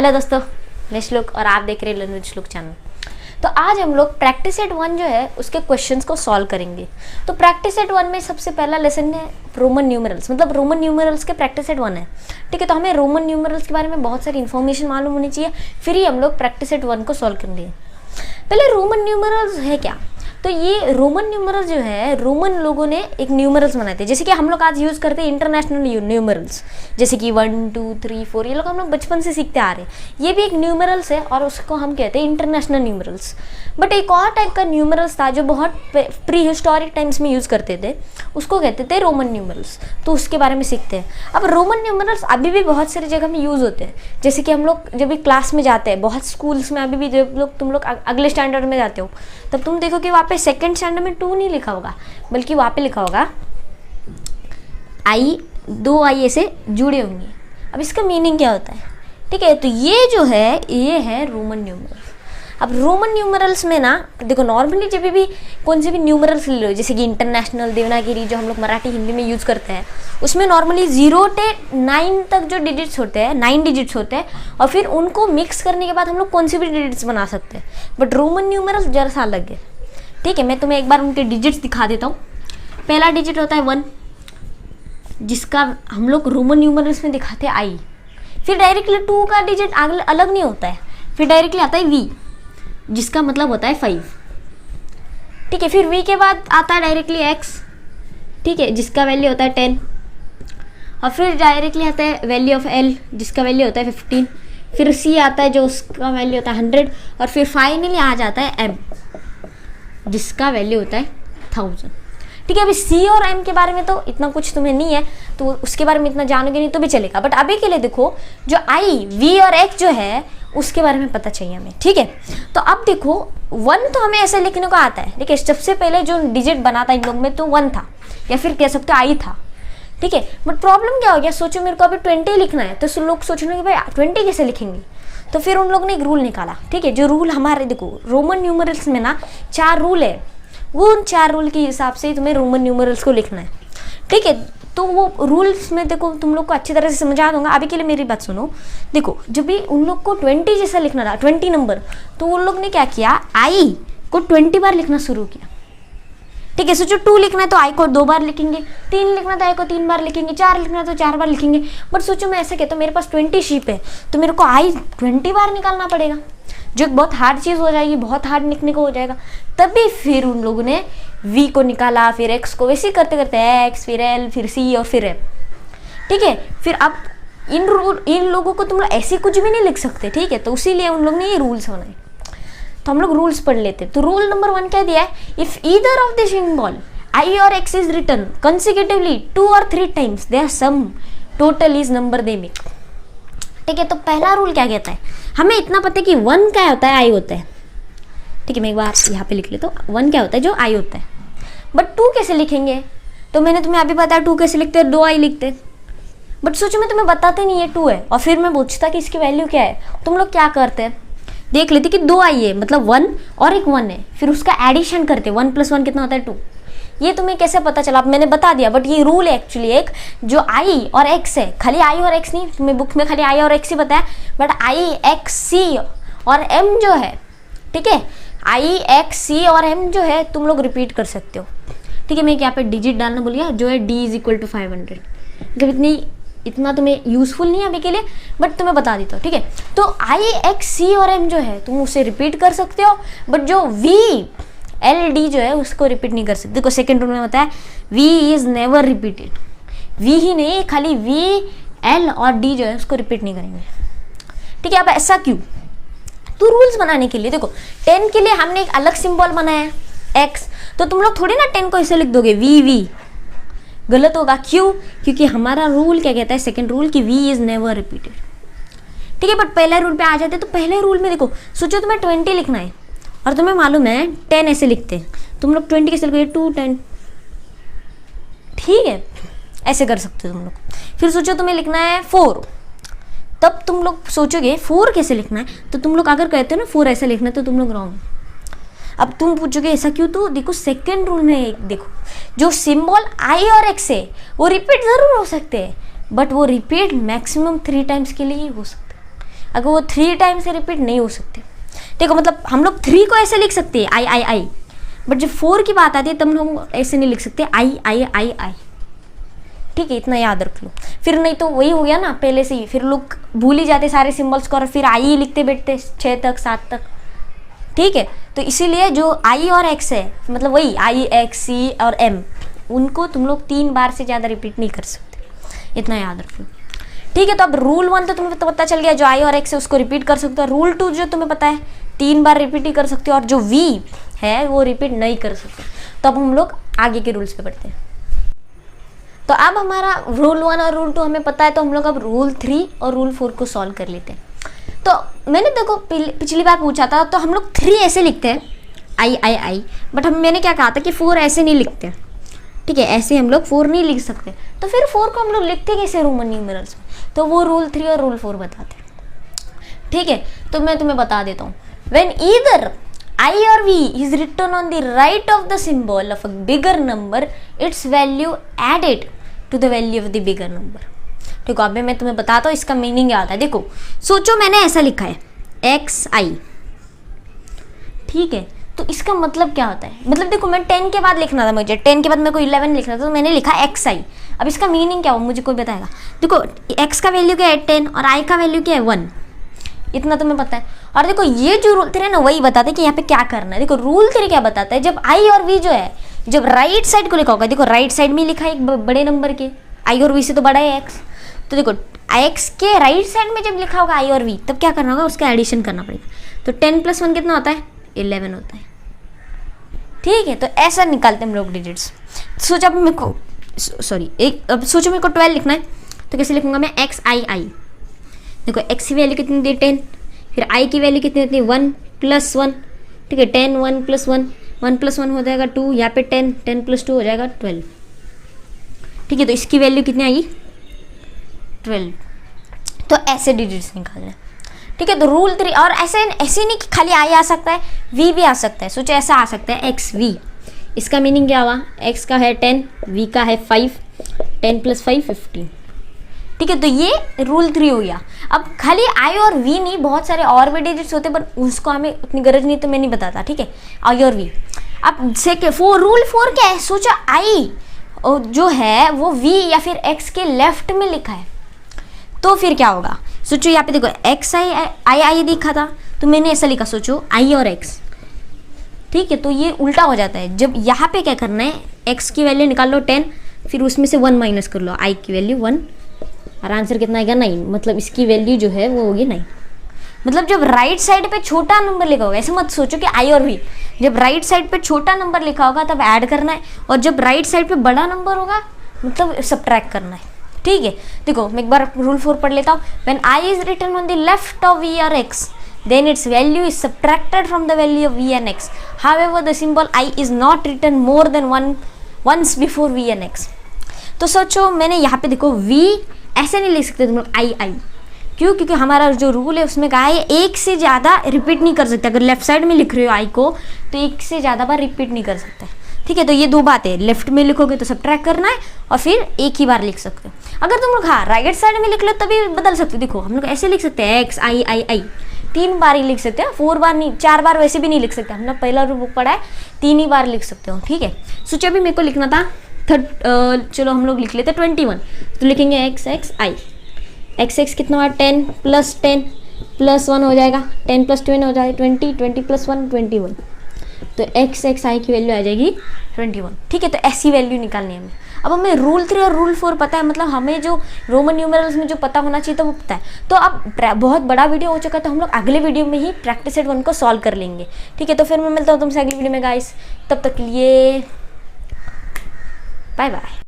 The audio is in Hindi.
हेलो दोस्तों, मैं श्लोक और आप देख रहे हैं लर्न विद श्लोक चैनल। तो आज हम लोग प्रैक्टिस सेट 1 जो है उसके क्वेश्चंस को सॉल्व करेंगे। तो प्रैक्टिस सेट 1 में सबसे पहला लेसन है रोमन न्यूमरल्स, मतलब रोमन न्यूमरल्स के प्रैक्टिस सेट 1 है। ठीक है, तो हमें रोमन न्यूमरल्स के बारे में बहुत सारी इन्फॉर्मेशन मालूम होनी चाहिए, फिर ही हम लोग प्रैक्टिस सेट 1 को सॉल्व करेंगे। पहले रोमन न्यूमरल्स है क्या? तो ये रोमन न्यूमरल्स जो है रोमन लोगों ने एक न्यूमरल्स बनाए थे, जैसे कि हम लोग आज यूज़ करते हैं इंटरनेशनल न्यूमरल्स, जैसे कि 1 2 3 4, ये लोग हम लोग बचपन से सीखते आ रहे हैं। ये भी एक न्यूमरल्स है और उसको हम कहते हैं इंटरनेशनल न्यूमरल्स। बट एक और टाइप का न्यूमरल्स था जो बहुत प्री हिस्टोरिक टाइम्स में यूज़ करते थे, उसको कहते थे रोमन न्यूमरल्स। तो उसके बारे में सीखते हैं। अब रोमन न्यूमरल्स अभी भी बहुत सारी जगह में यूज़ होते हैं, जैसे कि हम लोग जब भी क्लास में जाते हैं, बहुत स्कूल्स में अभी भी जब तुम लोग अगले स्टैंडर्ड में जाते हो तब तुम देखो कि वहाँ पे सेकंड स्टैंडर्ड में 2 नहीं लिखा होगा, बल्कि वहाँ पे लिखा होगा आई, 2 आई ऐसे जुड़े होंगे। अब इसका मीनिंग क्या होता है? ठीक है, तो ये जो है ये है रोमन न्यूमरल्स। अब रोमन न्यूमरल्स में ना देखो, नॉर्मली जब भी कौन से भी न्यूमरल्स ले लो, जैसे कि इंटरनेशनल देवनागरी जो हम लोग मराठी हिंदी में यूज़ करते हैं, उसमें नॉर्मली 0 से 9 तक जो डिजिट्स होते हैं, 9 डिजिट्स होते हैं, और फिर उनको मिक्स करने के बाद हम लोग कौन सी भी डिजिट्स बना सकते हैं। बट रोमन न्यूमरल्स जरा सा अलग है। ठीक है, मैं तुम्हें एक बार उनके डिजिट्स दिखा देता हूँ। पहला डिजिट होता है 1, जिसका हम लोग रोमन न्यूमरल्स में दिखाते हैं आई। फिर डायरेक्टली 2 का डिजिट अलग नहीं होता है, फिर डायरेक्टली आता है वी, जिसका मतलब होता है 5। ठीक है, फिर वी के बाद आता है डायरेक्टली एक्स, ठीक है, जिसका वैल्यू होता है 10, और फिर डायरेक्टली आता है वैल्यू ऑफ एल, जिसका वैल्यू होता है 15। फिर सी आता है जो उसका वैल्यू होता है 100, और फिर फाइनली आ जाता है एम, जिसका वैल्यू होता है 1000। ठीक है, अभी सी और एम के बारे में तो इतना कुछ तुम्हें नहीं है, तो उसके बारे में इतना जानोगे नहीं तो भी चलेगा। बट अभी के लिए देखो, जो आई, वी और एक्स जो है उसके बारे में पता चाहिए हमें। ठीक है, तो अब देखो 1 तो हमें ऐसे लिखने को आता है। देखिए, सबसे पहले जो डिजिट बना था इन लोग में तो 1 था, या फिर कह सकते हो आई था। ठीक है, बट प्रॉब्लम क्या हो गया, सोचो मेरे को अभी 20 लिखना है, तो लोग सोचेंगे भाई 20 कैसे लिखेंगे। तो फिर उन लोग ने एक रूल निकाला। ठीक है, जो रूल हमारे देखो रोमन न्यूमरल्स में ना 4 रूल है, वो उन 4 रूल के हिसाब से तुम्हें रोमन न्यूमरल्स को लिखना है। ठीक है, तो वो रूल्स में देखो तुम लोग को अच्छी तरह से समझा दूंगा। अभी के लिए मेरी बात सुनो। देखो, जब भी उन लोग को 20 जैसा लिखना था, 20 नंबर, तो उन लोग ने क्या किया, आई को 20 बार लिखना शुरू किया। ठीक है, सोचो 2 लिखना है तो आई को 2 बार लिखेंगे, 3 लिखना था आई को 3 बार लिखेंगे, 4 लिखना है तो 4 बार लिखेंगे। बट सोचो मैं ऐसा कहता हूँ, मेरे पास 20 शीप है तो मेरे को आई 20 बार निकालना पड़ेगा, जो बहुत हार्ड चीज़ हो जाएगी, बहुत हार्ड लिखने को हो जाएगा। तभी फिर उन लोगों ने वी को निकाला, फिर एक्स को, वैसे ही करते करते एक्स, फिर एल, फिर सी और फिर एम। ठीक है, फिर अब इन लोगों को तुम लोग ऐसे कुछ भी नहीं लिख सकते। ठीक है, तो इसीलिए उन लोग ने ये रूल्स बनाए। तो हम लोग रूल्स पढ़ लेते। तो रूल नंबर 1 क्या दिया है, if either of the symbol I और X is written consecutively 2 or 3 times, their sum total is number they make. ठीक है, तो पहला रूल क्या कहता है, हमें इतना पता है कि 1 क्या होता है, आई होता है। ठीक है, मैं एक बार यहाँ पे लिख लेता हूँ। 1 क्या होता है, जो आई होता है। बट 2 कैसे लिखेंगे, तो मैंने तुम्हें अभी बताया 2 कैसे लिखते हैं, 2 आई लिखते। बट सोचो मैं तुम्हें बताते नहीं है 2 है, और फिर मैं पूछता कि इसकी वैल्यू क्या है, तुम लोग क्या करते हैं, देख लेते कि 2 आई है, मतलब 1 और एक 1 है, फिर उसका एडिशन करते, 1 + 1 कितना होता है 2। ये तुम्हें कैसे पता चला, अब मैंने बता दिया। बट ये रूल है एक्चुअली एक, जो आई और एक्स है, खाली आई और एक्स नहीं, तुम्हें बुक में खाली आई और एक्स ही बताया, बट आई, एक्स, सी और एम जो है, ठीक है, आई, एक्स, सी और एम जो है तुम लोग रिपीट कर सकते हो। ठीक है, मैं यहाँ पे डिजिट डालना भूल गया, जो है D = 500। मतलब इतना तुम्हें यूजफुल नहीं है अभी के लिए, बट तुम्हें बता देता हूँ। ठीक है, तो आई, एक्स, सी और एम जो है तुम उसे रिपीट कर सकते हो, बट जो वी, एल, डी जो है उसको रिपीट नहीं कर सकते। देखो सेकेंड रूल में होता है V is never repeated. V ही नहीं, खाली वी, एल और डी जो है उसको रिपीट नहीं करेंगे। ठीक है, अब ऐसा क्यों, तो रूल्स बनाने के लिए देखो 10 के लिए हमने एक अलग सिंबल बनाया है एक्स, तो तुम लोग थोड़ी ना 10 को ऐसे लिख दोगे वी वी, गलत होगा। क्यों, क्योंकि हमारा रूल क्या कहता है, सेकंड रूल, कि वी इज नेवर रिपीटेड। ठीक है, बट पहले रूल पे आ जाते, तो पहले रूल में देखो, सोचो तुम्हें 20 लिखना है और तुम्हें मालूम है 10 ऐसे लिखते हैं, तुम लोग 20 कैसे लिखोगे, 2 10। ठीक है, ऐसे कर सकते हो तुम लोग। फिर सोचो तुम्हें लिखना है 4, तब तुम लोग सोचोगे 4 कैसे लिखना है, तो तुम लोग अगर कहते हो ना 4 ऐसे लिखना है, तो तुम लोग रॉन्ग। अब तुम पूछोगे ऐसा क्यों, तो देखो सेकेंड रूल में देखो, जो सिंबल आई और एक्स है वो रिपीट जरूर हो सकते हैं, बट वो रिपीट मैक्सिमम 3 टाइम्स के लिए ही हो सकते हैं। अगर वो 3 टाइम से रिपीट नहीं हो सकते। देखो मतलब हम लोग 3 को ऐसे लिख सकते हैं आई आई आई, बट जब 4 की बात आती है तब हम ऐसे नहीं लिख सकते आई आई आई आई। ठीक है, इतना याद रख लो, फिर नहीं तो वही हो गया ना पहले से ही, फिर लोग भूल ही जाते सारे सिंबल्स को और फिर आई ही लिखते बैठते 6 तक 7 तक। ठीक है, तो इसीलिए जो आई और एक्स है, मतलब वही आई एक्स सी और एम, उनको तुम लोग 3 बार से ज़्यादा रिपीट नहीं कर सकते, इतना याद रख लो। ठीक है, तो अब रूल 1 तो तुम्हें तो पता चल गया, जो आई और एक्स है उसको रिपीट कर सकते हो। रूल 2 जो तुम्हें पता है 3 बार रिपीट ही कर सकते हो, और जो वी है वो रिपीट नहीं कर सकते। तो अब हम लोग आगे के रूल्स पे बढ़ते हैं। तो अब हमारा रूल 1 और रूल 2 हमें पता है, तो हम लोग अब रूल 3 और रूल 4 को सॉल्व कर लेते हैं। तो मैंने देखो पिछली बार पूछा था, तो हम लोग 3 ऐसे लिखते हैं आई आई आई, बट मैंने क्या कहा था कि 4 ऐसे नहीं लिखते। ठीक है, ऐसे हम लोग 4 नहीं लिख सकते, तो फिर 4 को हम लोग लिखते कैसे रोमन न्यूमेरल्स में, तो वो रूल 3 और रूल 4 बताते हैं। ठीक है, तो मैं तुम्हें बता देता हूँ। When either I or V is written on the right of the symbol of a bigger number, its value added to the value of the bigger number। देखो अभी मैं तुम्हें बताता हूँ इसका मीनिंग क्या होता है। देखो सोचो मैंने ऐसा लिखा है XI, ठीक है, तो इसका मतलब क्या होता है, मतलब देखो मैं 10 के बाद लिखना था, मुझे 10 के बाद मेरे को 11 लिखना था, तो मैंने लिखा XI। अब इसका मीनिंग क्या हो मुझे कोई बताएगा। देखो X का वैल्यू क्या है 10 और I का वैल्यू क्या है 1, इतना तुम्हें पता है। और देखो ये जो रूल 3 है ना वही बताते हैं कि यहाँ पे क्या करना है। देखो रूल 3 क्या बताता है, जब आई और वी जो है जब राइट साइड को लिखा होगा, देखो राइट साइड में लिखा है एक बड़े नंबर के, आई और वी से तो बड़ा है एक्स, तो देखो एक्स के राइट साइड में जब लिखा होगा आई और वी, तब क्या करना होगा, उसका एडिशन करना पड़ेगा। तो 10 + 1 कितना होता है 11 होता है। ठीक है, तो ऐसा निकालते हैं हम लोग डिजिट्स। सोचो अब मेरे को अब सोचो मेरे को 12 लिखना है, तो कैसे लिखूंगा मैं एक्स आई आई। देखो एक्स की वैल्यू कितनी दी 10, फिर आई की वैल्यू कितनी होती है 1 + 1। ठीक है, 10 1 + 1 1 + 1 हो जाएगा 2, यहाँ पे 10 10 + 2 हो जाएगा 12। ठीक है, तो इसकी वैल्यू कितनी आई 12। तो ऐसे डिजिट्स निकालना है। ठीक है, तो रूल 3, और ऐसे नहीं कि खाली आई आ सकता है, वी भी आ सकता है। सोचो ऐसा आ सकता है एक्स वी, इसका मीनिंग क्या हुआ, एक्स का है 10, वी का है 5, 10 + 5 15। ठीक है, तो ये रूल 3 हो गया। अब खाली आई और वी नहीं, बहुत सारे और भी डिजिट्स होते हैं, पर उसको हमें उतनी गरज नहीं, तो मैं नहीं बताता। ठीक है, आई और वी। अब रूल 4 क्या है, सोचा आई जो है वो वी या फिर एक्स के लेफ्ट में लिखा है, तो फिर क्या होगा। सोचो यहाँ पे देखो एक्स आई दिखा था, तो मैंने ऐसा लिखा, सोचो आई और एक्स। ठीक है, तो ये उल्टा हो जाता है। जब यहाँ पे क्या करना है, एक्स की वैल्यू निकाल लो 10, फिर उसमें से 1 माइनस कर लो, आई की वैल्यू 1, और आंसर कितना आएगा 9। मतलब इसकी वैल्यू जो है वो होगी 9। मतलब जब राइट साइड पे छोटा नंबर लिखा होगा, ऐसे मत सोचो कि आई और वी, जब राइट साइड पे छोटा नंबर लिखा होगा तब ऐड करना है, और जब राइट साइड पे बड़ा नंबर होगा मतलब सब्ट्रैक्ट करना है। ठीक है, देखो मैं एक बार रूल 4 पढ़ लेता हूँ। When I is written on the left of V और X, then its value is subtracted from the value of v and x. However, the symbol I is not written more than once before v and x. तो सोचो मैंने यहाँ पे देखो v ऐसे नहीं लिख सकते तुम लोग आई आई, क्यों, क्योंकि हमारा जो रूल है उसमें कहा है एक से ज़्यादा रिपीट नहीं कर सकते। अगर लेफ्ट साइड में लिख रहे हो आई को, तो एक से ज़्यादा बार रिपीट नहीं कर सकते। ठीक है, तो ये 2 बातें, लेफ्ट में लिखोगे तो सब्ट्रैक्ट करना है, और फिर एक ही बार लिख सकते हो। अगर तुम लोग हाँ राइट साइड में लिख लो तभी बदल सकते हो। देखो हम लोग ऐसे लिख सकते हैं एक्स आई आई आई, 3 बार ही लिख सकते हैं, 4 बार नहीं, 4 बार वैसे भी नहीं लिख सकते। हमने पहला रूल बुक पढ़ा है 3 ही बार लिख सकते हो। ठीक है, सोचो अभी मेरे को लिखना था चलो हम लोग लिख लेते हैं 21, तो लिखेंगे एक्स एक्स आई, एक्स एक्स कितना हुआ 10 + 10 + 1 हो जाएगा, 10 + 2 हो जाएगा 20, 20 + 1 21, तो एक्स एक्स आई की वैल्यू आ जाएगी 21। ठीक है, तो ऐसी वैल्यू निकालनी है हमें। अब हमें रूल 3 और रूल 4 पता है, मतलब हमें जो रोमन न्यूमेरल्स में जो पता होना चाहिए तो वो पता है। तो अब बहुत बड़ा वीडियो हो चुका है, तो हम लोग अगले वीडियो में ही प्रैक्टिस सेट 1 को सॉल्व कर लेंगे। ठीक है, तो फिर मैं मिलता हूँ तुमसे अगली वीडियो में गाइस, तब तक के लिए बाय बाय।